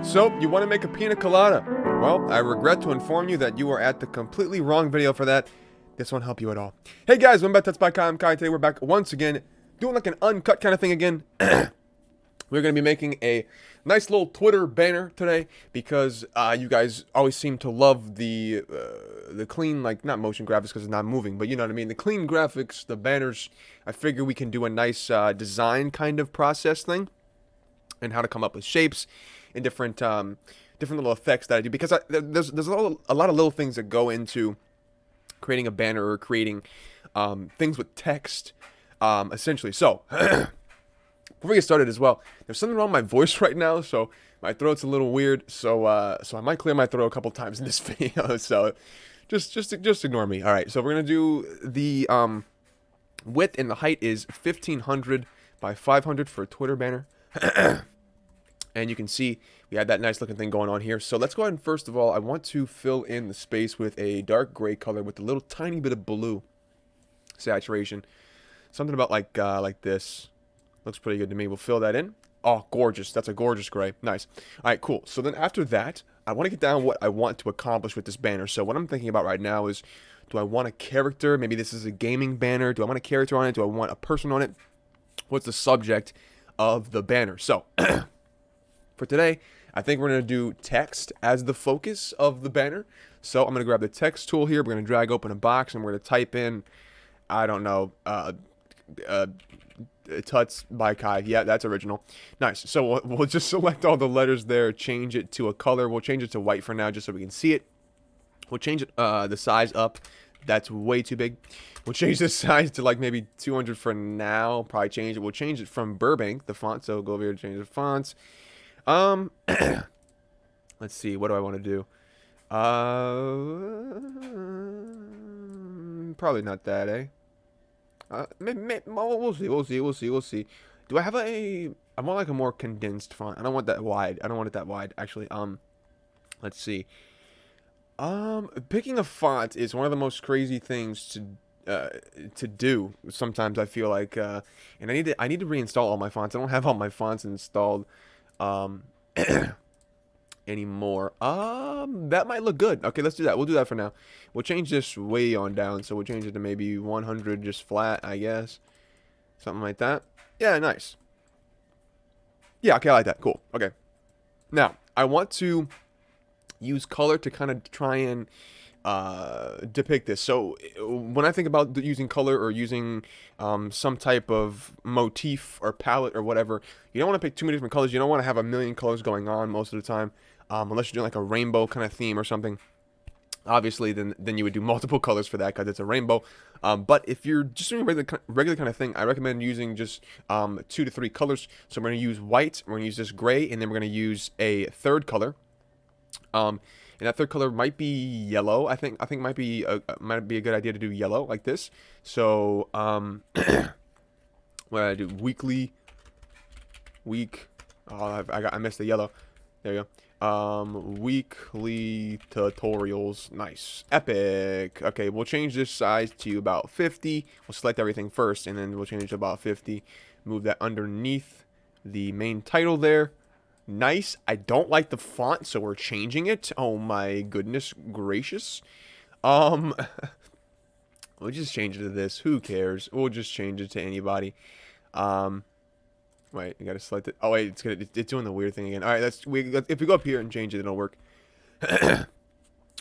So, you want to make a pina colada? Well, I regret to inform you that you are at the completely wrong video for that. This won't help you at all. Hey guys, welcome back to TutsByKai. I'm Kai. Today we're back once again, doing like an uncut kind of thing again. We're going to be making a nice little Twitter banner today because you guys always seem to love the clean, like, not motion graphics because it's not moving, but you know what I mean, the clean graphics, the banners. I figure we can do a nice design kind of process thing and how to come up with shapes and different little effects that I do, because there's a lot of little things that go into creating a banner or creating things with text, essentially. So before we get started as well, there's something wrong with my voice right now, so my throat's a little weird. So I might clear my throat a couple times in this video. So just ignore me. All right. So we're gonna do the width and the height is 1500 by 500 for a Twitter banner. And you can see we had that nice looking thing going on here. So let's go ahead and first of all, I want to fill in the space with a dark gray color with a little tiny bit of blue saturation. Something about like this. Looks pretty good to me. We'll fill that in. Oh, gorgeous. That's a gorgeous gray. Nice. All right, cool. So then after that, I want to get down what I want to accomplish with this banner. So what I'm thinking about right now is, do I want a character? Maybe this is a gaming banner. Do I want a character on it? Do I want a person on it? What's the subject of the banner? So for today, I think we're going to do text as the focus of the banner. So I'm going to grab the text tool here. We're going to drag open a box and we're going to type in, I don't know, TutsByKai. Yeah, that's original. Nice. So we'll just select all the letters there, change it to a color. We'll change it to white for now just so we can see it. We'll change it, the size up. That's way too big. We'll change the size to like maybe 200 for now. Probably change it. We'll change it from Burbank, the font. So go over here to change the fonts. Let's see. What do I want to do? Probably not that, eh? We'll see. Do I have I want like a more condensed font. I don't want that wide. I don't want it that wide, actually. Let's see. Picking a font is one of the most crazy things to do. Sometimes I feel like, and I need to reinstall all my fonts. I don't have all my fonts installed, anymore. That might look good. Okay, let's do that. We'll do that for now. We'll change this way on down. So we'll change it to maybe 100 just flat, I guess. Something like that. Yeah, nice. Yeah, okay, I like that. Cool. Okay. Now, I want to use color to kind of try and depict this. So when I think about using color or using some type of motif or palette or whatever, you don't want to pick too many different colors. You don't want to have a million colors going on most of the time, unless you're doing like a rainbow kind of theme or something. Obviously, then you would do multiple colors for that because it's a rainbow. But if you're just doing regular kind of thing, I recommend using just 2 to 3 colors. So we're going to use white, we're going to use this gray, and then we're going to use a third color. And that third color might be yellow. I think might be a good idea to do yellow like this. So what did I do? Week. Oh, I missed the yellow. There you go. Weekly tutorials. Nice. Epic. Okay, we'll change this size to about 50. We'll select everything first, and then we'll change it to about 50. Move that underneath the main title there. Nice. I don't like the font, so we're changing it. Oh my goodness gracious. We'll just change it to this. Who cares? We'll just change it to anybody. Wait, you gotta select it. Oh wait, it's doing the weird thing again. All right, if we go up here and change it, it'll work. All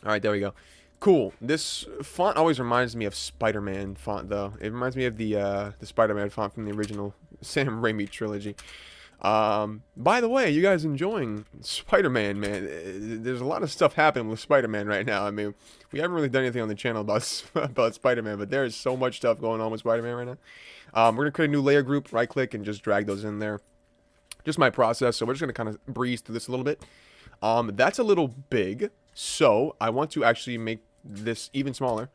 right, there we go. Cool. This font always reminds me of Spider-Man font, though. It reminds me of the Spider-Man font from the original Sam Raimi trilogy. By the way, you guys enjoying Spider-Man, man? There's a lot of stuff happening with Spider-Man right now. I mean, we haven't really done anything on the channel about Spider-Man, but there is so much stuff going on with Spider-Man right now. We're gonna create a new layer group, right click, and just drag those in there. Just my process, so we're just gonna kind of breeze through this a little bit. That's a little big, so I want to actually make this even smaller.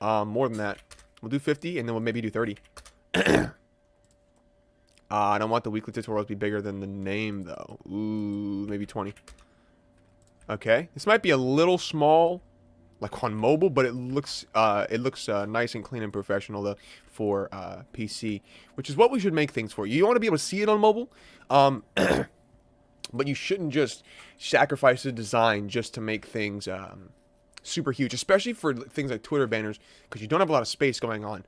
More than that. We'll do 50, and then we'll maybe do 30. I don't want the weekly tutorials to be bigger than the name, though. Ooh, maybe 20. Okay. This might be a little small, like on mobile, but it looks nice and clean and professional though for PC, which is what we should make things for. You want to be able to see it on mobile. But you shouldn't just sacrifice the design just to make things super huge, especially for things like Twitter banners, because you don't have a lot of space going on.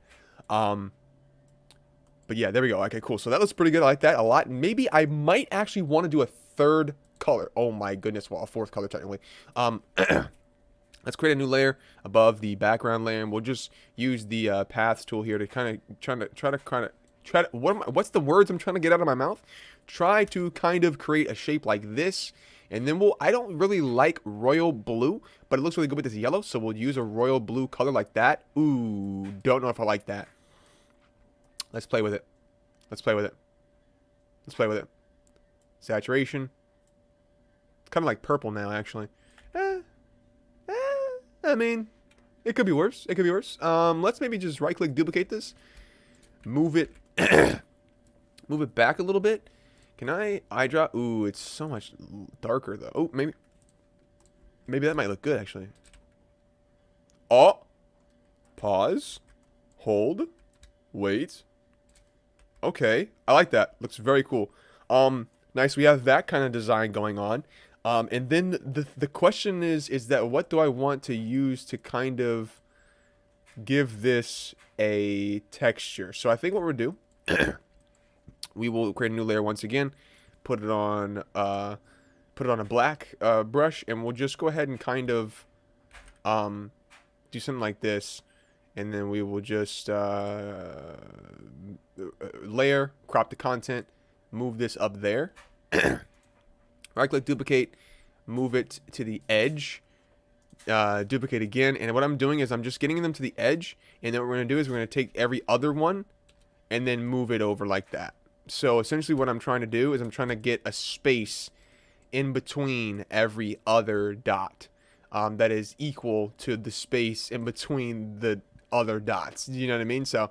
But yeah, there we go. Okay, cool. So that looks pretty good. I like that a lot. Maybe I might actually want to do a third color. Oh my goodness. Well, a fourth color technically. Let's create a new layer above the background layer, and we'll just use the paths tool here to kind of what's the words I'm trying to get out of my mouth? Try to kind of create a shape like this, and then I don't really like royal blue, but it looks really good with this yellow, so we'll use a royal blue color like that. Ooh, don't know if I like that. Let's play with it. Let's play with it. Let's play with it. Saturation. It's kind of like purple now, actually. I mean, it could be worse. It could be worse. Let's maybe just right-click, duplicate this. Move it. Move it back a little bit. Can I drop? Ooh, it's so much darker, though. Oh, maybe that might look good, actually. Oh. Pause. Hold. Wait. Okay, I like that. Looks very cool. Nice. We have that kind of design going on. And then the question is that what do I want to use to kind of give this a texture? So I think what we'll do, we will create a new layer once again, put it on a black brush, and we'll just go ahead and kind of do something like this. And then we will just layer, crop the content, move this up there. Right click, duplicate, move it to the edge, duplicate again. And what I'm doing is I'm just getting them to the edge. And then what we're going to do is we're going to take every other one and then move it over like that. So essentially what I'm trying to do is I'm trying to get a space in between every other dot that is equal to the space in between the other dots. You know what I mean? So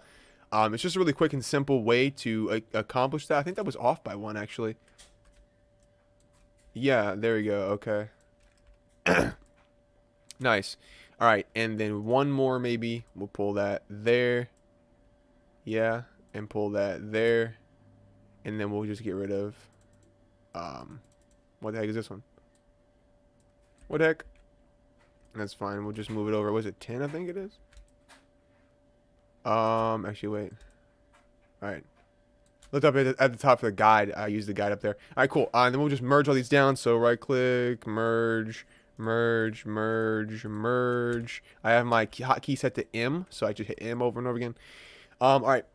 it's just a really quick and simple way to accomplish that. I think that was off by one, actually. Yeah, there we go. Okay. Nice. All right, and then one more maybe. We'll pull that there. Yeah, and pull that there. And then we'll just get rid of what the heck is this one? What the heck? That's fine. We'll just move it over. Was it 10, I think it is? Actually, wait. All right. Look up at the top for the guide. I use the guide up there. All right, cool. And then we'll just merge all these down. So right click, merge, merge, merge, merge. I have my hotkey set to M, so I just hit M over and over again. All right.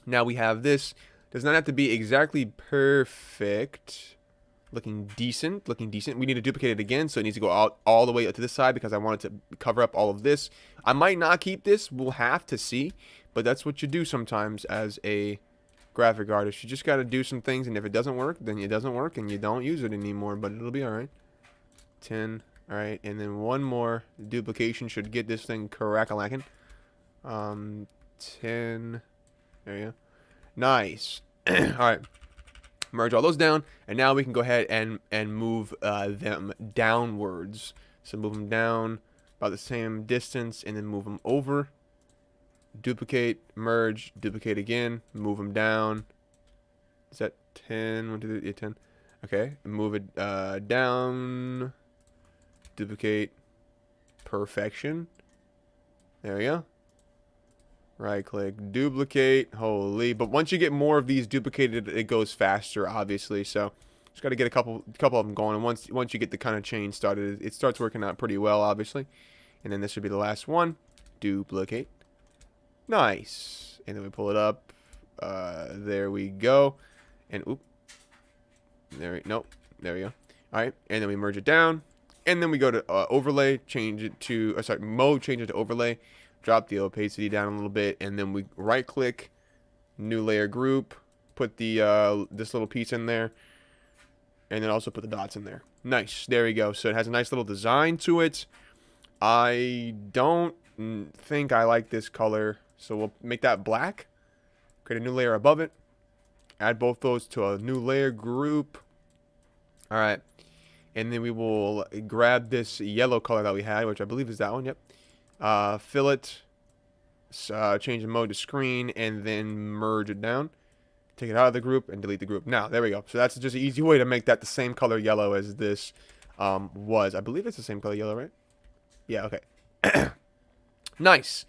Now we have this. Does not have to be exactly perfect. Looking decent. We need to duplicate it again, so it needs to go out all the way up to this side because I want it to cover up all of this. I might not keep this. We'll have to see. But that's what you do sometimes as a graphic artist. You just got to do some things, and if it doesn't work, then it doesn't work, and you don't use it anymore, but it'll be all right. 10. All right, and then one more duplication should get this thing correct-a-lacking. 10. There you go. Nice. All right. Merge all those down, and now we can go ahead and move them downwards. So move them down about the same distance, and then move them over. Duplicate, merge, duplicate again, move them down. Is that 10? 1, 2, 3, 10. Okay, move it down. Duplicate. Perfection. There we go. Right click, duplicate. Holy, but once you get more of these duplicated, it goes faster, obviously. So just got to get a couple of them going, and once you get the kind of chain started, it starts working out pretty well, obviously. And then this should be the last one. Duplicate. Nice. And then we pull it up. There we go. And oop. Nope. There we go. All right. And then we merge it down. And then we go to overlay, change it to mode, change it to overlay. Drop the opacity down a little bit, and then we right click, new layer group, put the this little piece in there, and then also put the dots in there. Nice. There we go. So it has a nice little design to it. I don't think I like this color, so we'll make that black. Create a new layer above it. Add both those to a new layer group. All right. And then we will grab this yellow color that we had, which I believe is that one. Yep. Fill it, change the mode to screen, and then merge it down. take it out of the group, and delete the group. Now, there we go. So that's just an easy way to make that the same color yellow as this was. I believe it's the same color yellow, right? Yeah, okay. Nice.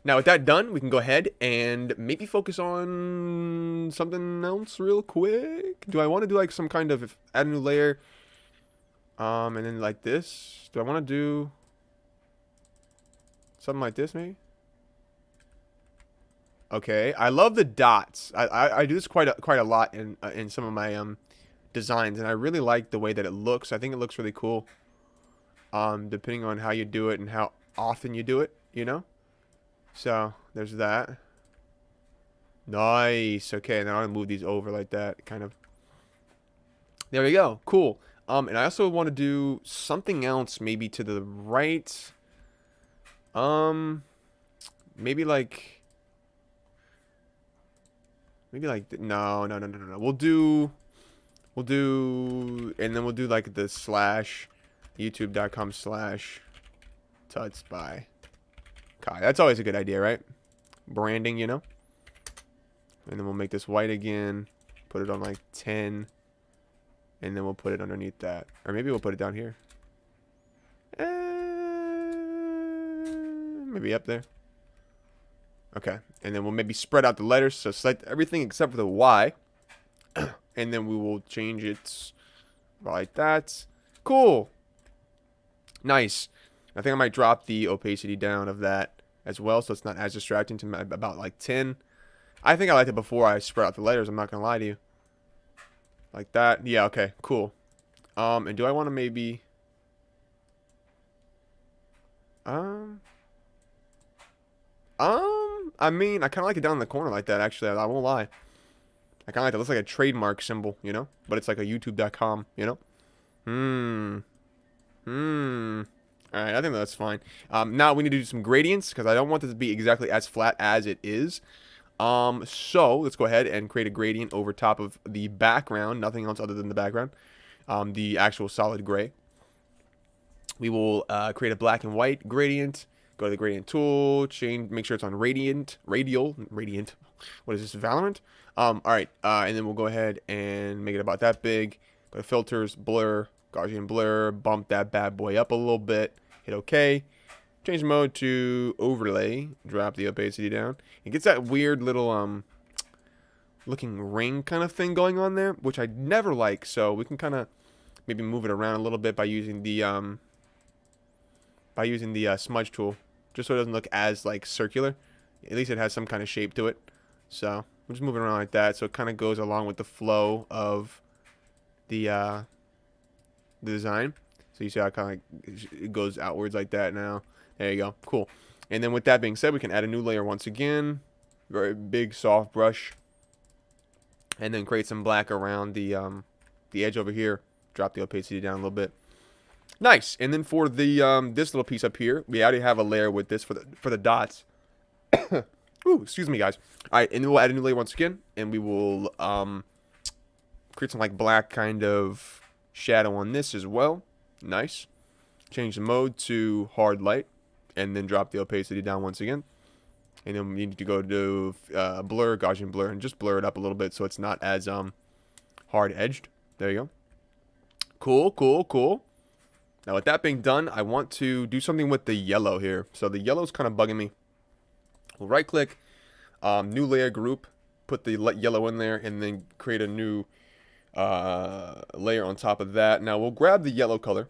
Now, with that done, we can go ahead and maybe focus on something else real quick. Do I want to do like some kind of add a new layer? And then like this. Do I want to do something like this maybe? Okay, I love the dots. I do this quite a lot in some of my designs, and I really like the way that it looks. I think it looks really cool. Depending on how you do it and how often you do it, you know. So there's that. Nice. Okay, now I'm gonna move these over like that, kind of. There we go. Cool. And I also want to do something else, maybe to the right. Maybe like. No. We'll do, and then we'll do like the slash, youtube.com/TutsByKai. That's always a good idea, right? Branding, you know. And then we'll make this white again, put it on like 10, and then we'll put it underneath that, or maybe we'll put it down here. Maybe up there. Okay, and then we'll maybe spread out the letters, so select everything except for the Y, and then we will change it like that. Cool. Nice. I think I might drop the opacity down of that as well, so it's not as distracting to me, about like 10. I think I liked it before I spread out the letters, I'm not going to lie to you. Like that. Yeah, okay, cool. And do I want to maybe... I mean, I kind of like it down in the corner like that, actually. I won't lie. I kind of like that. It looks like a trademark symbol, you know? But it's like a youtube.com, you know? Alright, I think that's fine. Now we need to do some gradients, because I don't want this to be exactly as flat as it is. So, let's go ahead and create a gradient over top of the background. Nothing else other than the background. The actual solid gray. We will create a black and white gradient. Go to the gradient tool, make sure it's on radiant. What is this, Valorant? Alright, and then we'll go ahead and make it about that big. Go to filters, blur, Gaussian blur, bump that bad boy up a little bit, hit OK. Change mode to overlay, drop the opacity down. It gets that weird little looking ring kind of thing going on there, which I never like, so we can kind of maybe move it around a little bit by using the smudge tool, just so it doesn't look as like circular. At least it has some kind of shape to it. So we'll just move it around like that, so it kind of goes along with the flow of the design. So you see how it kind of it goes outwards like that now. There you go. Cool. And then with that being said, we can add a new layer once again. Very big soft brush. And then create some black around the edge over here. Drop the opacity down a little bit. Nice. And then for the this little piece up here, we already have a layer with this for the dots. Ooh, excuse me, guys. All right, and then we'll add a new layer once again, and we will create some like black kind of shadow on this as well. Nice. Change the mode to hard light, and then drop the opacity down once again. And then we need to go to blur, Gaussian blur, and just blur it up a little bit so it's not as hard edged. There you go. Cool, cool, cool. Now with that being done, I want to do something with the yellow here. So the yellow is kind of bugging me. We'll right click, new layer group, put the yellow in there, and then create a new layer on top of that. Now we'll grab the yellow color.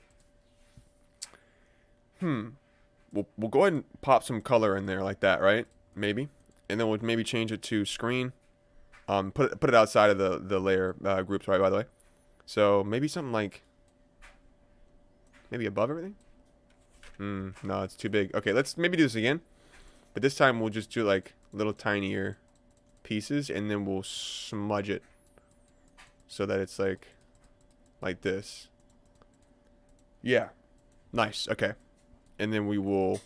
We'll go ahead and pop some color in there like that, right? Maybe. And then we'll maybe change it to screen. Put it outside of the layer groups, right, by the way. So maybe something like, maybe above everything? No, it's too big. Okay, let's maybe do this again. But this time we'll just do like little tinier pieces, and then we'll smudge it so that it's like this. Yeah. Nice. Okay. And then we will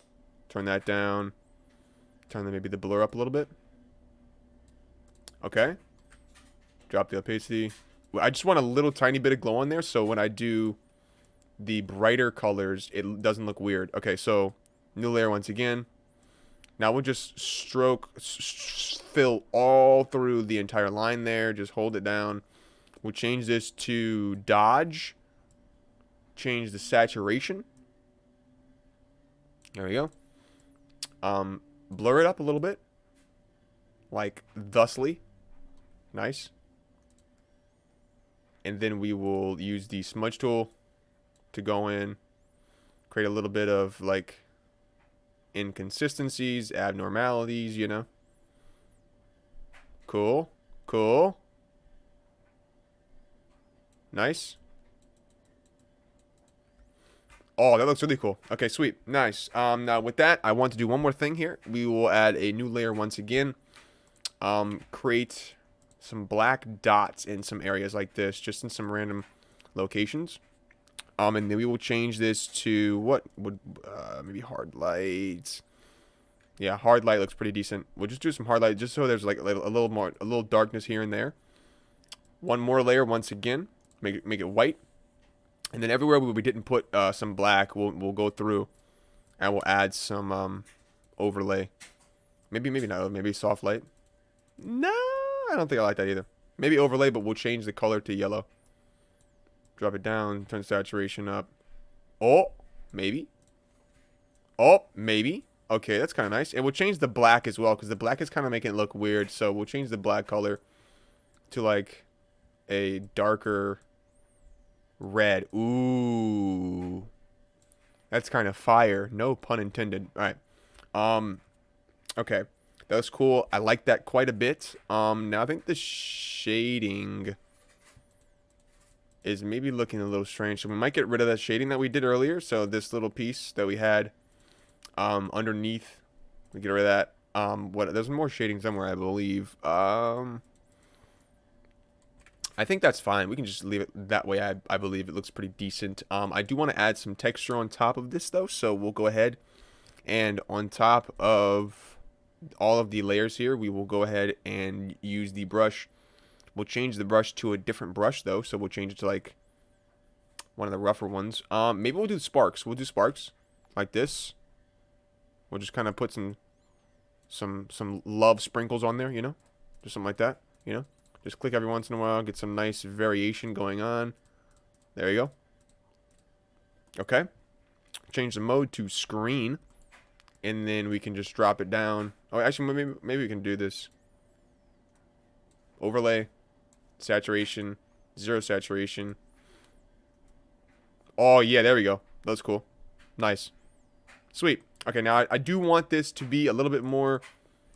turn that down. Turn maybe the blur up a little bit. Okay. Drop the opacity. I just want a little tiny bit of glow on there, so when I do the brighter colors, it doesn't look weird. Okay, so new layer once again. Now we'll just fill all through the entire line there. Just hold it down. We'll change this to dodge. Change the saturation. There we go. Blur it up a little bit. Like thusly. Nice. And then we will use the smudge tool to go in. Create a little bit of like inconsistencies, abnormalities, you know. Cool. Cool. Nice. Oh, that looks really cool. Okay, sweet. Nice. Now with that, I want to do one more thing here. We will add a new layer once again. Create some black dots in some areas like this, just in some random locations. And then we will change this to what would maybe hard light. Yeah, hard light looks pretty decent. We'll just do some hard light just so there's like a little darkness here and there. One more layer once again. Make it white. And then everywhere we didn't put some black, we'll go through and we'll add some overlay. Maybe not. Maybe soft light. No, I don't think I like that either. Maybe overlay, but we'll change the color to yellow. Drop it down. Turn saturation up. Oh, maybe. Oh, maybe. Okay, that's kind of nice. And we'll change the black as well because the black is kind of making it look weird. So we'll change the black color to like a darker red. Ooh. That's kind of fire. No pun intended. All right. Okay. That was cool. I like that quite a bit. Now I think the shading is maybe looking a little strange. So we might get rid of that shading that we did earlier. So this little piece that we had underneath, we get rid of that. There's more shading somewhere, I believe. I think that's fine. We can just leave it that way. I believe it looks pretty decent. I do want to add some texture on top of this though. So we'll go ahead and on top of all of the layers here, we will go ahead and use the brush. We'll change the brush to a different brush though. So we'll change it to like one of the rougher ones. Maybe we'll do sparks. We'll do sparks like this. We'll just kind of put some love sprinkles on there, you know, just something like that, you know. Just click every once in a while, get some nice variation going on. There you go. Okay. Change the mode to screen. And then we can just drop it down. Oh, actually, maybe we can do this. Overlay. Saturation. Zero saturation. Oh, yeah, there we go. That's cool. Nice. Sweet. Okay, now I do want this to be a little bit more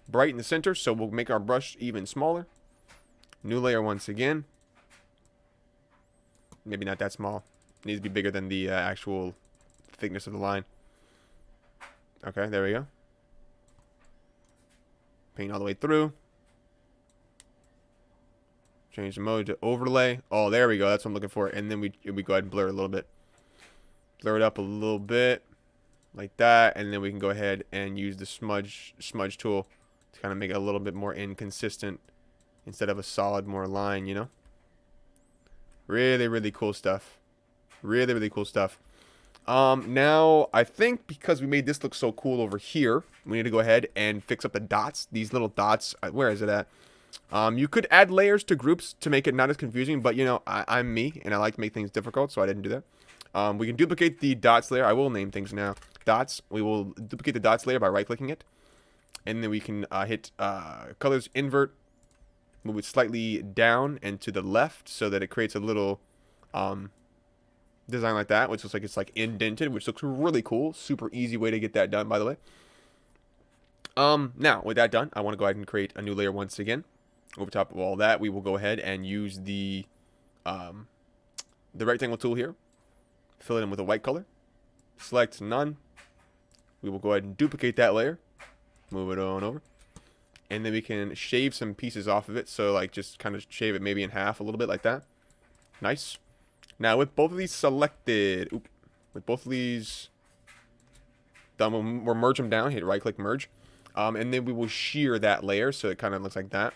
bright in the center, so we'll make our brush even smaller. New layer once again. Maybe not that small. It needs to be bigger than the actual thickness of the line. Okay, there we go. Paint all the way through. Change the mode to overlay. Oh, there we go. That's what I'm looking for. And then we go ahead and blur it a little bit. Blur it up a little bit. Like that. And then we can go ahead and use the smudge tool to kind of make it a little bit more inconsistent instead of a solid more line, you know? Really, really cool stuff. Really, really cool stuff. Now, I think because we made this look so cool over here, we need to go ahead and fix up the dots. These little dots, where is it at? You could add layers to groups to make it not as confusing, but, you know, I'm me, and I like to make things difficult, so I didn't do that. We can duplicate the dots layer. I will name things now. Dots. We will duplicate the dots layer by right-clicking it. And then we can hit colors invert. Move it slightly down and to the left so that it creates a little design like that, which looks like it's like indented, which looks really cool. Super easy way to get that done, by the way. Now, with that done, I want to go ahead and create a new layer once again. Over top of all that, we will go ahead and use the rectangle tool here. Fill it in with a white color. Select none. We will go ahead and duplicate that layer. Move it on over. And then we can shave some pieces off of it. So, like, just kind of shave it maybe in half a little bit like that. Nice. Now, with both of these selected, with both of these done, we'll merge them down. Hit right-click merge. And then we will shear that layer so it kind of looks like that.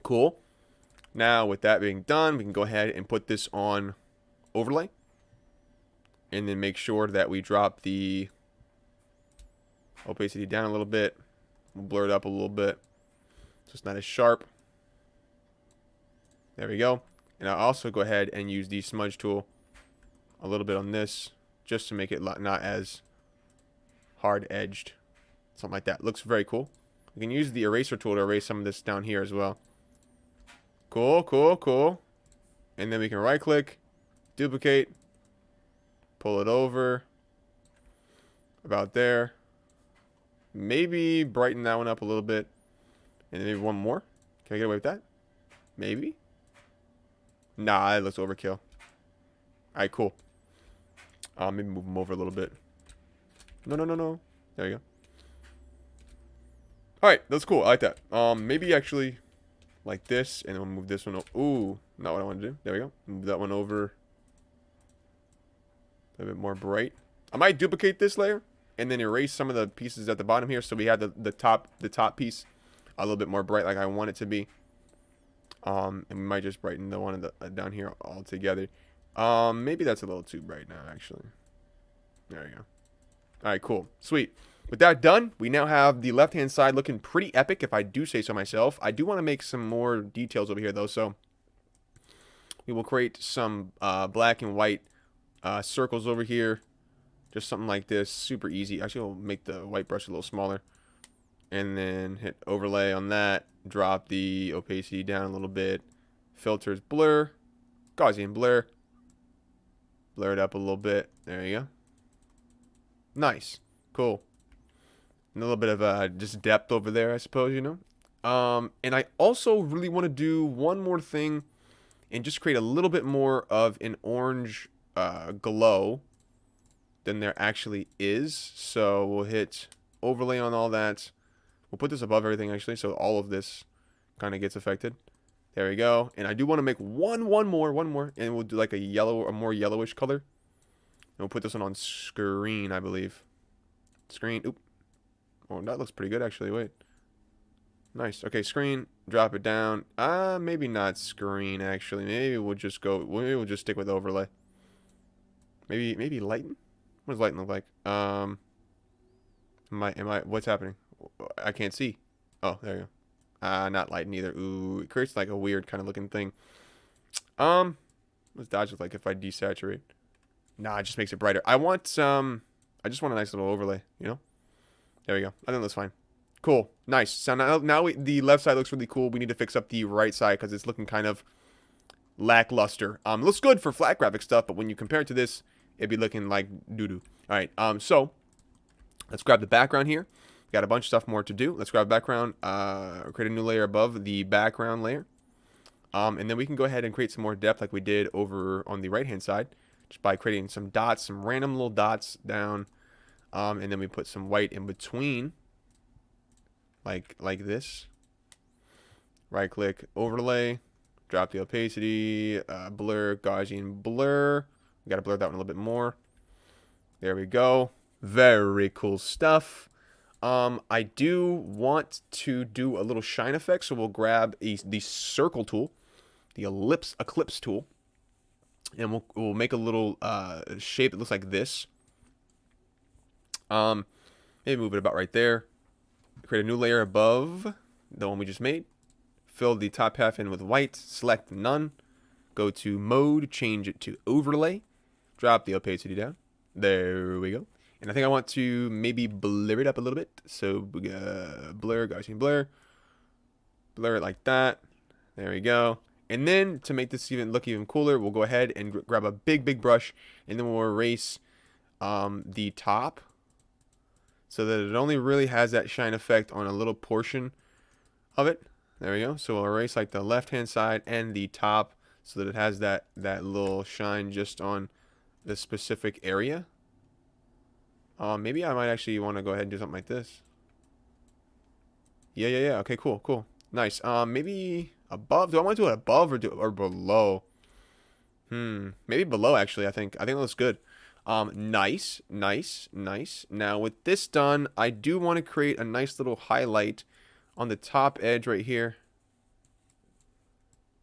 Cool. Now, with that being done, we can go ahead and put this on overlay. And then make sure that we drop the Opacity down a little bit. We'll blur it up a little bit so it's not as sharp. There we go. And I'll also go ahead and use the smudge tool a little bit on this just to make it not as hard edged. Something like that. Looks very cool. We can use the eraser tool to erase some of this down here as well. Cool, cool, cool. And then we can right click, duplicate, pull it over about there. Maybe brighten that one up a little bit. And then maybe one more. Can I get away with that? Maybe. Nah, it looks overkill. Alright, cool. Maybe move them over a little bit. No, no, no, no. There you go. Alright, that's cool. I like that. Maybe actually like this. And then we'll move this one over. Ooh, not what I want to do. There we go. Move that one over. A little bit more bright. I might duplicate this layer. And then erase some of the pieces at the bottom here. So we have the top piece a little bit more bright like I want it to be. And we might just brighten the one down here altogether. Maybe that's a little too bright now, actually. There we go. Alright, cool. Sweet. With that done, we now have the left-hand side looking pretty epic, if I do say so myself. I do want to make some more details over here, though, so we will create some black and white circles over here. Just something like this. Super easy. Actually, we'll make the white brush a little smaller. And then hit overlay on that. Drop the opacity down a little bit. Filters, blur. Gaussian blur. Blur it up a little bit. There you go. Nice. Cool. And a little bit of just depth over there, I suppose, you know. And I also really want to do one more thing and just create a little bit more of an orange glow than there actually is. So we'll hit overlay on all that. We'll put this above everything, actually, so all of this kind of gets affected. There we go. And I do want to make one more, and we'll do like a more yellowish color. And we'll put this one on screen, I believe. Screen. Oop. Oh, that looks pretty good, actually. Wait. Nice. Okay, screen. Drop it down. Maybe not screen, actually. Maybe we'll just stick with overlay. Maybe lighten? What does lighten look like? What's happening? I can't see. Oh, there you go. Not lighten either. Ooh, it creates like a weird kind of looking thing. What's dodge look like if I desaturate? Nah, it just makes it brighter. I just want a nice little overlay, you know? There we go. I think that's fine. Cool. Nice. So now the left side looks really cool. We need to fix up the right side because it's looking kind of lackluster. It looks good for flat graphic stuff, but when you compare it to this, it'd be looking like doo-doo. All right. So let's grab the background here. Got a bunch of stuff more to do. Let's grab background, create a new layer above the background layer. And then we can go ahead and create some more depth like we did over on the right-hand side. Just by creating some dots, some random little dots down. And then we put some white in between. Like this. Right-click, overlay. Drop the opacity, blur, Gaussian blur. We got to blur that one a little bit more. There we go. Very cool stuff. I do want to do a little shine effect, so we'll grab the circle tool, the eclipse tool, and we'll make a little shape that looks like this. Maybe move it about right there. Create a new layer above the one we just made. Fill the top half in with white. Select none. Go to mode. Change it to overlay. Drop the opacity down. There we go. And I think I want to maybe blur it up a little bit. So blur, Gaussian blur. Blur it like that. There we go. And then to make this look even cooler, we'll go ahead and grab a big brush. And then we'll erase the top. So that it only really has that shine effect on a little portion of it. There we go. So we'll erase like the left-hand side and the top. So that it has that little shine just on the specific area. Maybe I might actually want to go ahead and do something like this. Yeah. Okay, cool. Nice. Maybe above. Do I want to do it above or below? Maybe below, actually, I think. I think that looks good. Nice. Now, with this done, I do want to create a nice little highlight on the top edge right here.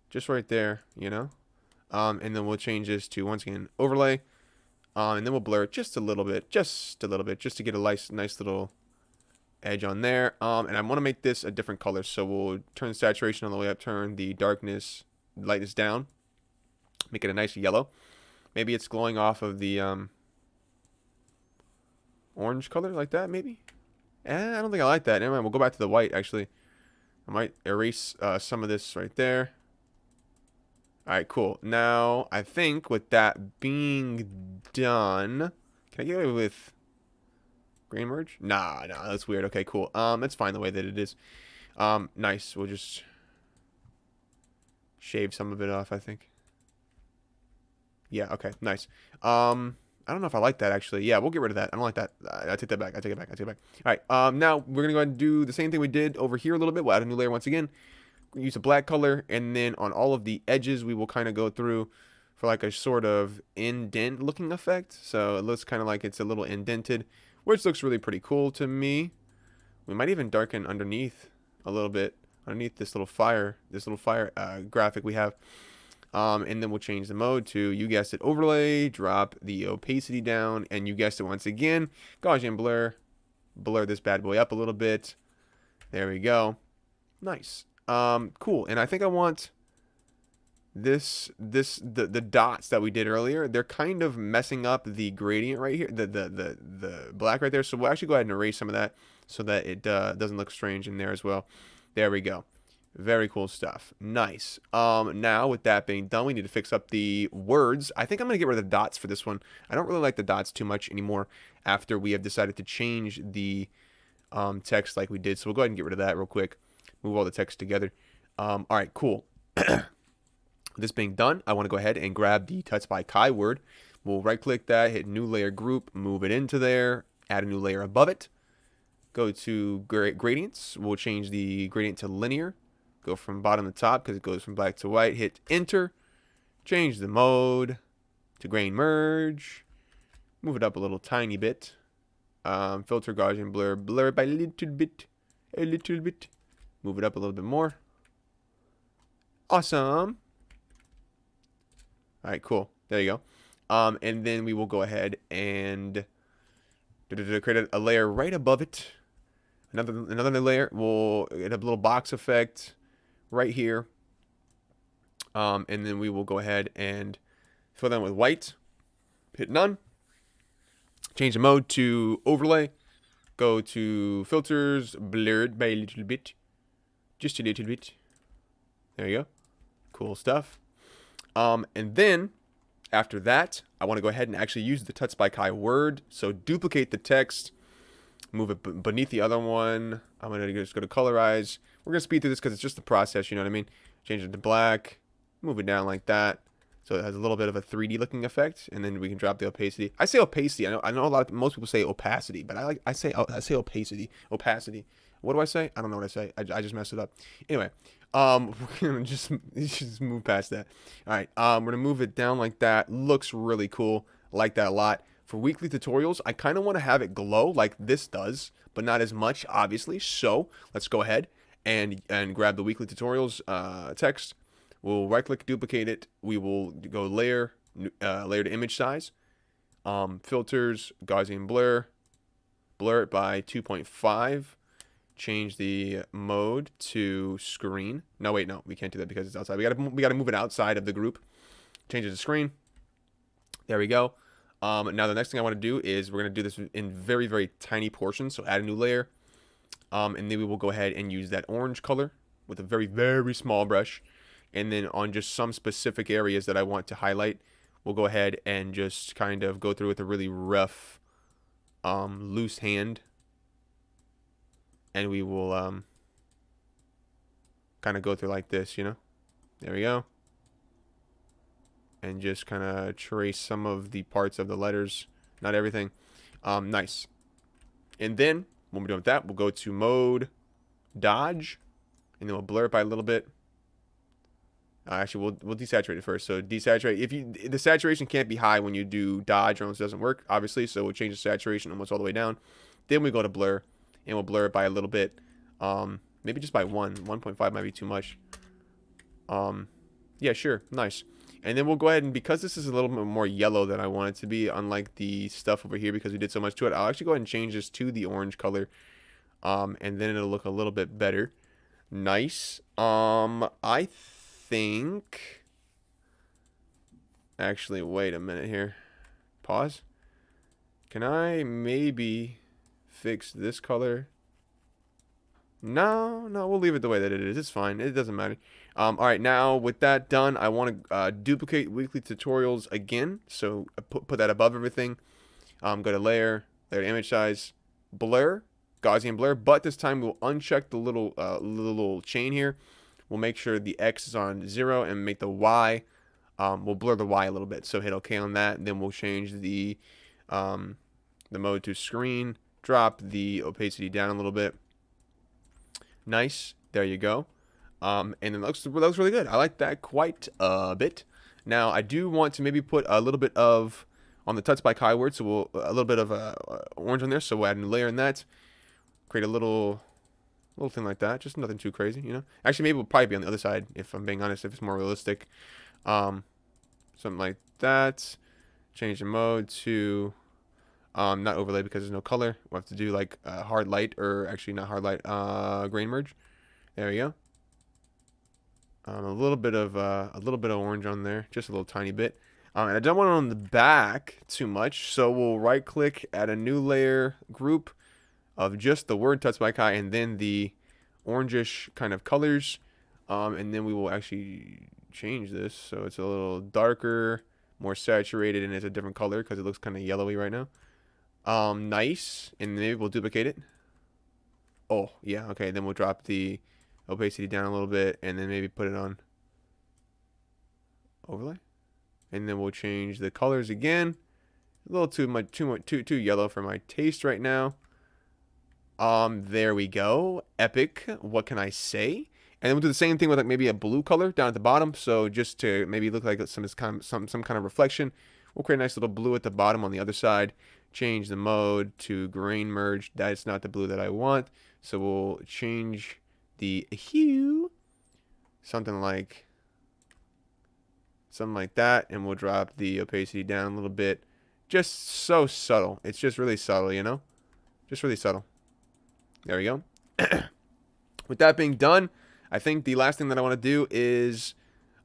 Just right there, you know? And then we'll change this to, once again, overlay. And then we'll blur it just a little bit, just to get a nice little edge on there. And I want to make this a different color, so we'll turn the saturation all the way up, turn the lightness down, make it a nice yellow. Maybe it's glowing off of the orange color like that, maybe. I don't think I like that. Anyway, we'll go back to the white, actually. I might erase some of this right there. All right, cool. Now, I think with that being done, can I get away with grain merge? Nah, that's weird. Okay, cool. It's fine the way that it is. Nice. We'll just shave some of it off, I think. Yeah, okay, nice. I don't know if I like that, actually. Yeah, we'll get rid of that. I don't like that. I take that back. I take it back. All right, now we're going to go ahead and do the same thing we did over here a little bit. We'll add a new layer once again. Use a black color, and then on all of the edges, we will kind of go through for like a sort of indent looking effect. So it looks kind of like it's a little indented, which looks really pretty cool to me. We might even darken underneath a little bit, underneath this little fire graphic we have. And then we'll change the mode to, you guessed it, overlay, drop the opacity down, and you guessed it once again, Gaussian blur, blur this bad boy up a little bit. There we go. Nice. Cool. And I think I want the dots that we did earlier. They're kind of messing up the gradient right here, the black right there. So we'll actually go ahead and erase some of that so that it doesn't look strange in there as well. There we go. Very cool stuff. Nice. Now with that being done, we need to fix up the words. I think I'm going to get rid of the dots for this one. I don't really like the dots too much anymore after we have decided to change the text like we did. So we'll go ahead and get rid of that real quick. Move all the text together. All right, cool. This being done, I want to go ahead and grab the TutsByKai word. We'll right click that, hit new layer group, move it into there, add a new layer above it. Go to gradients. We'll change the gradient to linear. Go from bottom to top because it goes from black to white. Hit enter. Change the mode to grain merge. Move it up a little tiny bit. Filter Gaussian blur. Blur it by a little bit. A little bit. Move it up a little bit more. Awesome. All right, cool. There you go. And then we will go ahead and create a layer right above it. Another layer. We'll get a little box effect right here. And then we will go ahead and fill that with white. Hit none. Change the mode to overlay. Go to filters, blurred by a little bit. Just a little bit. There you go. Cool stuff. And then after that, I want to go ahead and actually use the TutsByKai word. So duplicate the text. Move it beneath the other one. I'm going to just go to colorize. We're going to speed through this because it's just the process, you know what I mean? Change it to black. Move it down like that. So it has a little bit of a 3D looking effect. And then we can drop the opacity. I say opacity. I know most people say opacity, but I say opacity. Opacity. What do I say? I don't know what I say. I just messed it up. Anyway, we're going to just move past that. All right. We're going to move it down like that. Looks really cool. Like that a lot. For weekly tutorials, I kind of want to have it glow like this does, but not as much, obviously. So let's go ahead and grab the weekly tutorials text. We'll right-click, duplicate it. We will go layer to image size. Filters, Gaussian blur. Blur it by 2.5. Change the mode to screen. No, wait, no, we can't do that because it's outside. We gotta move it outside of the group. Change it to screen. There we go. Now the next thing I want to do is we're going to do this in very, very tiny portions. So add a new layer. And then we will go ahead and use that orange color with a very, very small brush. And then on just some specific areas that I want to highlight, we'll go ahead and just kind of go through with a really rough, loose hand. And we will kind of go through like this, you know. There we go. And just kind of trace some of the parts of the letters, not everything. Nice. And then when we're done with that, we'll go to mode, dodge, and then we'll blur it by a little bit. Actually, we'll desaturate it first. So desaturate. The saturation can't be high when you do dodge, or else it doesn't work, obviously. So we'll change the saturation almost all the way down. Then we go to blur, and we'll blur it by a little bit. Maybe just by 1.5 might be too much. Yeah, sure. Nice. And then we'll go ahead and, because this is a little bit more yellow than I want it to be, unlike the stuff over here because we did so much to it, I'll actually go ahead and change this to the orange color. And then it'll look a little bit better. Nice. I think... Actually, wait a minute here. Pause. Can I maybe fix this color? No, we'll leave it the way that it is. It's fine. It doesn't matter. All right, now with that done, I want to duplicate weekly tutorials again. So put that above everything. Go to layer to image size, blur, Gaussian blur. But this time we'll uncheck the little chain here. We'll make sure the X is on 0 and make the Y. We'll blur the Y a little bit. So hit OK on that. And then we'll change the mode to screen. Drop the opacity down a little bit. Nice. There you go. And it looks really good. I like that quite a bit. Now, I do want to maybe put a little bit of, on the TutsByKai word, so we'll, a little bit of orange on there. So we'll add a layer in that. Create a little thing like that. Just nothing too crazy, you know. Actually, maybe we'll probably be on the other side, if I'm being honest, if it's more realistic. Something like that. Change the mode to... not overlay because there's no color. We'll have to do like hard light, or actually not hard light, grain merge. There we go. A little bit of orange on there, just a little tiny bit. And I don't want it on the back too much, so we'll right click, add a new layer group of just the word TutsByKai and then the orangish kind of colors. And then we will actually change this so it's a little darker, more saturated, and it's a different color because it looks kind of yellowy right now. Nice. And maybe we'll duplicate it. Oh, yeah. Okay. Then we'll drop the opacity down a little bit and then maybe put it on overlay. And then we'll change the colors again. A little too yellow for my taste right now. There we go. Epic. What can I say? And then we'll do the same thing with like maybe a blue color down at the bottom. So just to maybe look like some kind of reflection, we'll create a nice little blue at the bottom on the other side. Change the mode to grain merge. That's not the blue that I want. So we'll change the hue. Something like that. And we'll drop the opacity down a little bit. Just so subtle. It's just really subtle, you know? Just really subtle. There we go. With that being done, I think the last thing that I want to do is,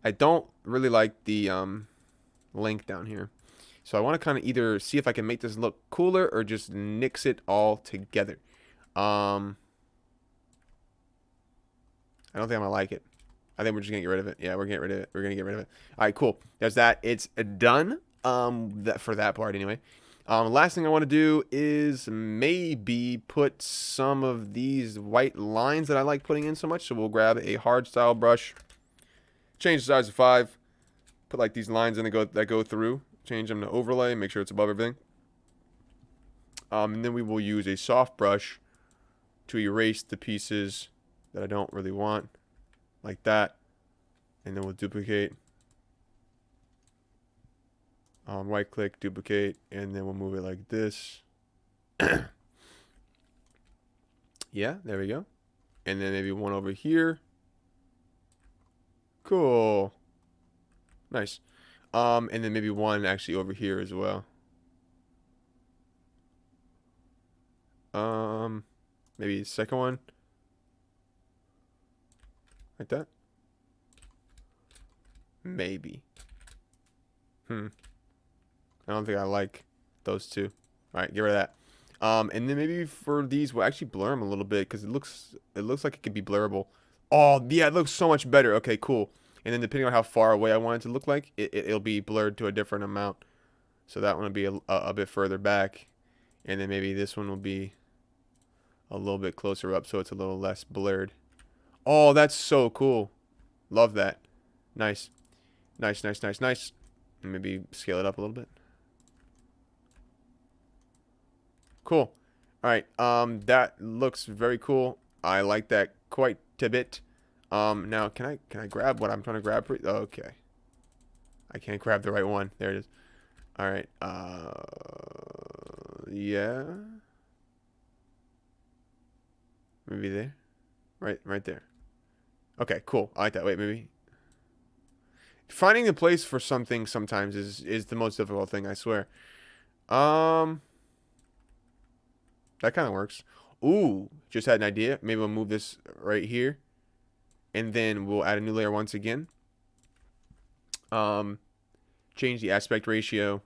I don't really like the link down here. So I want to kind of either see if I can make this look cooler or just nix it all together. I don't think I'm going to like it. I think we're just going to get rid of it. Yeah, we're getting rid of it. We're going to get rid of it. All right, cool. There's that. It's done for that part anyway. Last thing I want to do is maybe put some of these white lines that I like putting in so much. So we'll grab a hard style brush, change the size to 5, put like these lines in that go through. Change them to overlay, make sure it's above everything. And then we will use a soft brush to erase the pieces that I don't really want, like that. And then we'll duplicate. Right click, duplicate, and then we'll move it like this. Yeah, there we go. And then maybe one over here. Cool. Nice. And then maybe one actually over here as well. Maybe the second one. Like that. Maybe. I don't think I like those two. All right, get rid of that. And then maybe for these, we'll actually blur them a little bit because it looks like it could be blurrable. Oh, yeah, it looks so much better. Okay, cool. And then depending on how far away I want it to look like, it'll be blurred to a different amount. So that one will be a bit further back. And then maybe this one will be a little bit closer up so it's a little less blurred. Oh, that's so cool. Love that. Nice. Nice, nice, nice, nice. And maybe scale it up a little bit. Cool. All right. That looks very cool. I like that quite a bit. Now can I grab what I'm trying to grab? Okay. I can't grab the right one. There it is. All right. Yeah. Maybe there. Right there. Okay, cool. I like that. Wait, maybe. Finding a place for something sometimes is the most difficult thing, I swear. That kind of works. Ooh, just had an idea. Maybe we'll move this right here. And then we'll add a new layer once again. Change the aspect ratio.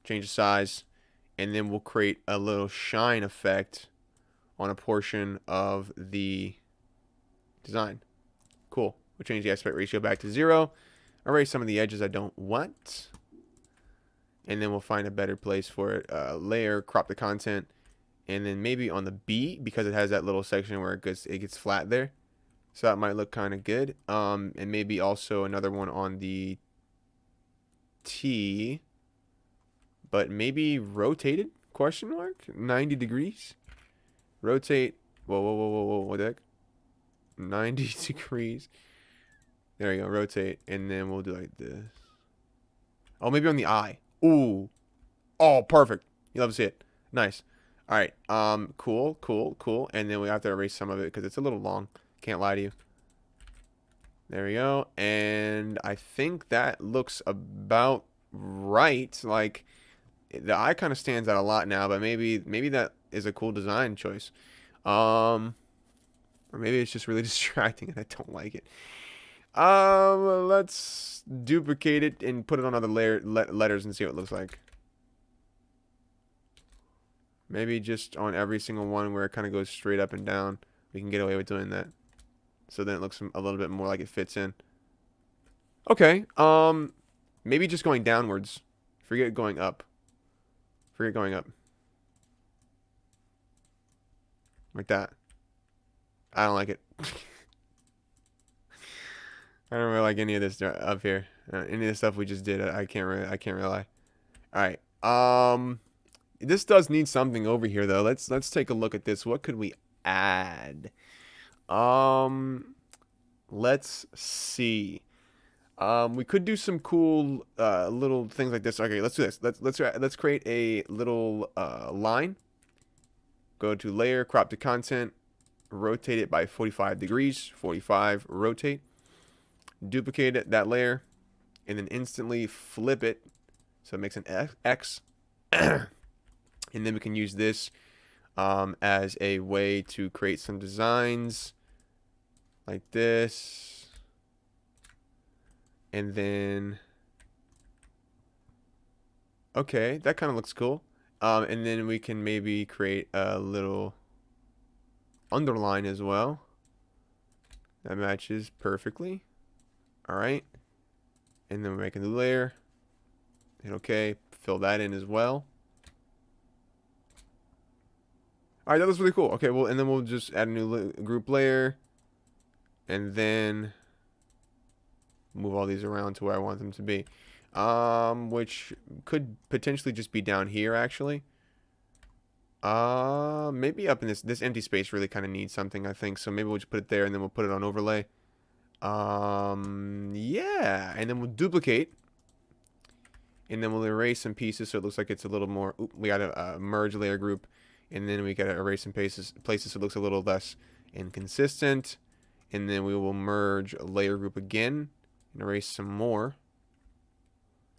Change the size. And then we'll create a little shine effect on a portion of the design. Cool. We'll change the aspect ratio back to 0. Erase some of the edges I don't want. And then we'll find a better place for it. Layer, crop the content. And then maybe on the B, because it has that little section where it gets flat there. So that might look kind of good. And maybe also another one on the T. But maybe rotated? Question mark? 90 degrees? Rotate. Whoa, whoa, whoa, whoa, whoa. What the heck? 90 degrees. There you go. Rotate. And then we'll do like this. Oh, maybe on the eye. Ooh. Oh, perfect. You love to see it. Nice. All right. Cool, cool, cool. And then we have to erase some of it because it's a little long. Can't lie to you. There we go. And I think that looks about right. Like, the eye kind of stands out a lot now, but maybe that is a cool design choice. Or maybe it's just really distracting and I don't like it. Let's duplicate it and put it on other letters and see what it looks like. Maybe just on every single one where it kind of goes straight up and down. We can get away with doing that. So then it looks a little bit more like it fits in. Okay. Maybe just going downwards. Forget going up. Forget going up. Like that. I don't like it. I don't really like any of this up here. Any of the stuff we just did, I can't really lie. All right. This does need something over here though. Let's take a look at this. What could we add? Let's see. We could do some cool little things like this. Okay, let's do this. Let's create a little line. Go to layer, crop the content, rotate it by 45 degrees. 45, rotate. Duplicate that layer, and then instantly flip it so it makes an X. And then we can use this as a way to create some designs like this. And then, okay, that kind of looks cool. And then we can maybe create a little underline as well. That matches perfectly. All right. And then we make a new layer. Hit OK. Fill that in as well. All right, that looks really cool. Okay, well, and then we'll just add a new group layer. And then move all these around to where I want them to be. Which could potentially just be down here, actually. Maybe up in this empty space really kind of needs something, I think. So maybe we'll just put it there, and then we'll put it on overlay. Yeah, and then we'll duplicate. And then we'll erase some pieces so it looks like it's a little more... Oop, we got a merge layer group. And then we got to erase some places so it looks a little less inconsistent. And then we will merge a layer group again and erase some more.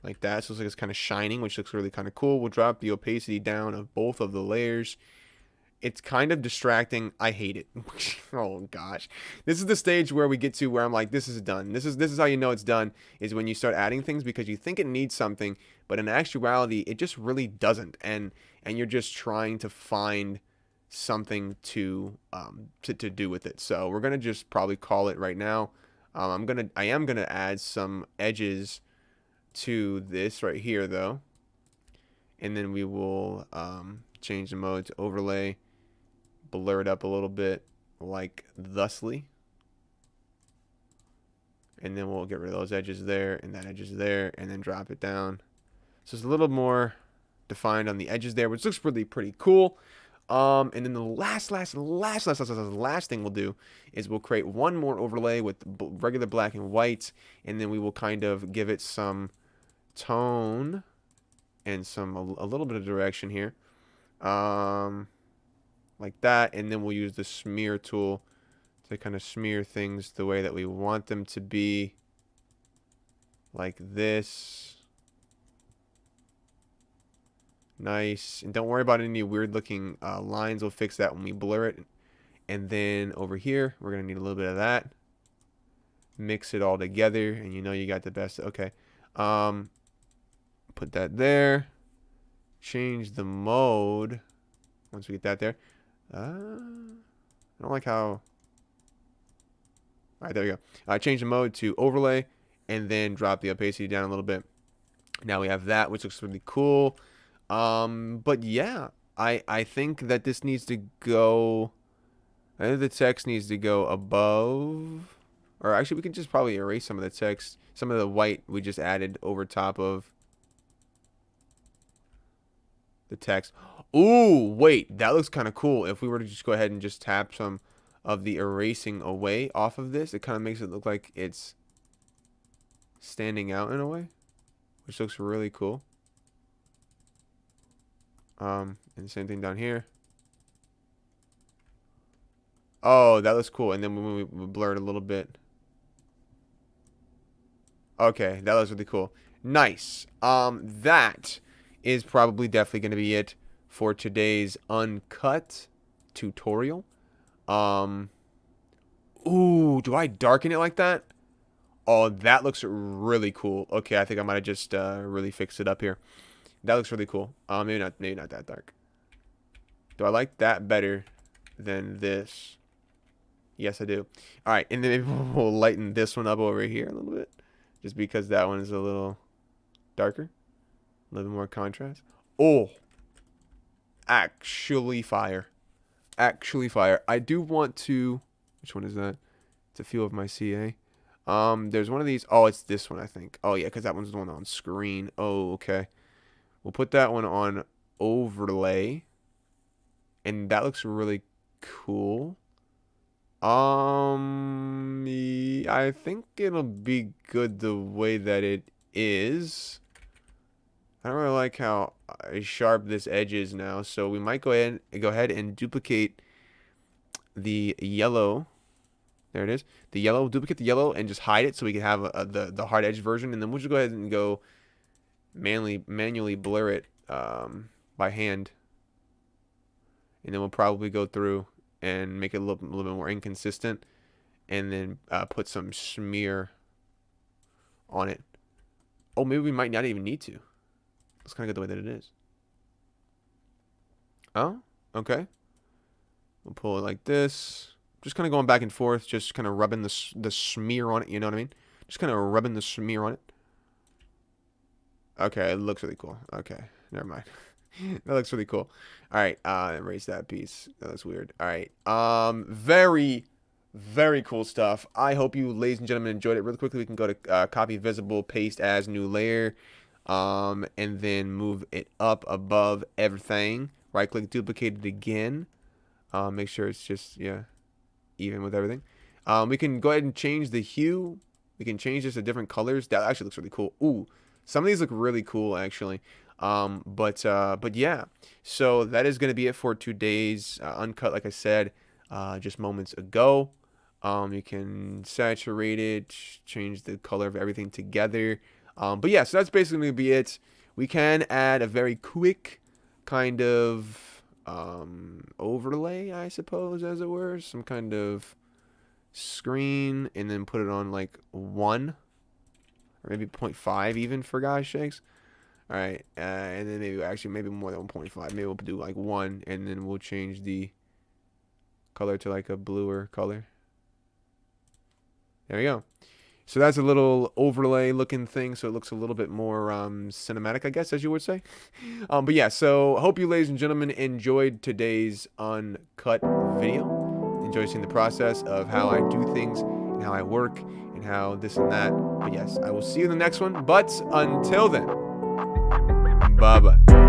Like that. So it looks like it's kind of shining, which looks really kind of cool. We'll drop the opacity down of both of the layers. It's kind of distracting. I hate it. Oh gosh. This is the stage where we get to where I'm like, this is done. This is how you know it's done, is when you start adding things because you think it needs something, but in actuality it just really doesn't. And you're just trying to find something to do with it. So we're gonna just probably call it right now. I am gonna add some edges to this right here though. And then we will change the mode to overlay. Blur it up a little bit like thusly, and then we'll get rid of those edges there and that edges there, and then drop it down so it's a little more defined on the edges there, which looks really pretty cool. And then the last thing we'll do is we'll create one more overlay with regular black and white, and then we will kind of give it some tone and a little bit of direction here. Like that, and then we'll use the smear tool to kind of smear things the way that we want them to be, like this. Nice. And don't worry about any weird looking lines. We'll fix that when we blur it. And then over here, we're going to need a little bit of that. Mix it all together, and you know you got the best. Okay. Put that there. Change the mode. Once we get that there. I don't like how... All right, there we go. Change the mode to overlay, and then drop the opacity down a little bit. Now we have that, which looks really cool. But yeah, I think that this needs to go... I think the text needs to go above... Or actually, we can just probably erase some of the text. Some of the white we just added over top of the text. Ooh, wait. That looks kind of cool. If we were to just go ahead and just tap some of the erasing away off of this, it kind of makes it look like it's standing out in a way, which looks really cool. And the same thing down here. Oh, that looks cool. And then when we blur it a little bit. Okay, that looks really cool. Nice. That is probably definitely going to be it for today's uncut tutorial. Ooh, do I darken it like that? Oh, that looks really cool. Okay, I think I might have just really fixed it up here. That looks really cool. Maybe not that dark. Do I like that better than this? Yes, I do. All right, and then maybe we'll lighten this one up over here a little bit. Just because that one is a little darker. A little more contrast. Oh. Actually fire. Actually fire. I do want to... Which one is that? It's a feel of my CA. There's one of these. Oh, it's this one, I think. Oh, yeah, because that one's the one on screen. Oh, okay. We'll put that one on overlay. And that looks really cool. I think it'll be good the way that it is. I don't really like how sharp this edge is now, so we might go ahead and duplicate the yellow. There it is. The yellow. Duplicate the yellow and just hide it so we can have the hard edge version, and then we'll just go ahead and go manually blur it by hand, and then we'll probably go through and make it a little bit more inconsistent, and then put some smear on it. Oh, maybe we might not even need to. Let's kind of go the way that it is. Oh, okay. We'll pull it like this. Just kind of going back and forth, just kind of rubbing the smear on it, you know what I mean? Just kind of rubbing the smear on it. Okay, it looks really cool. Okay, never mind. That looks really cool. All right, erase that piece. That looks weird. All right, very, very cool stuff. I hope you, ladies and gentlemen, enjoyed it. Really quickly, we can go to copy visible, paste as new layer, and then move it up above everything. Right click, duplicate it again. Make sure it's just, yeah, even with everything. We can go ahead and change the hue. We can change this to different colors. That actually looks really cool. Ooh, some of these look really cool, actually. But yeah, so that is going to be it for today's uncut. Like I said, just moments ago. You can saturate it, change the color of everything together. But yeah, so that's basically going to be it. We can add a very quick kind of overlay, I suppose, as it were, some kind of screen, and then put it on like 1 or maybe 0.5 even, for gosh sakes. All right, and then maybe more than 1.5. Maybe we'll do like 1, and then we'll change the color to like a bluer color. There we go. So that's a little overlay looking thing, so it looks a little bit more cinematic, I guess, as you would say. But yeah, so I hope you, ladies and gentlemen, enjoyed today's uncut video. Enjoy seeing the process of how I do things and how I work and how this and that. But yes, I will see you in the next one. But until then, bye-bye.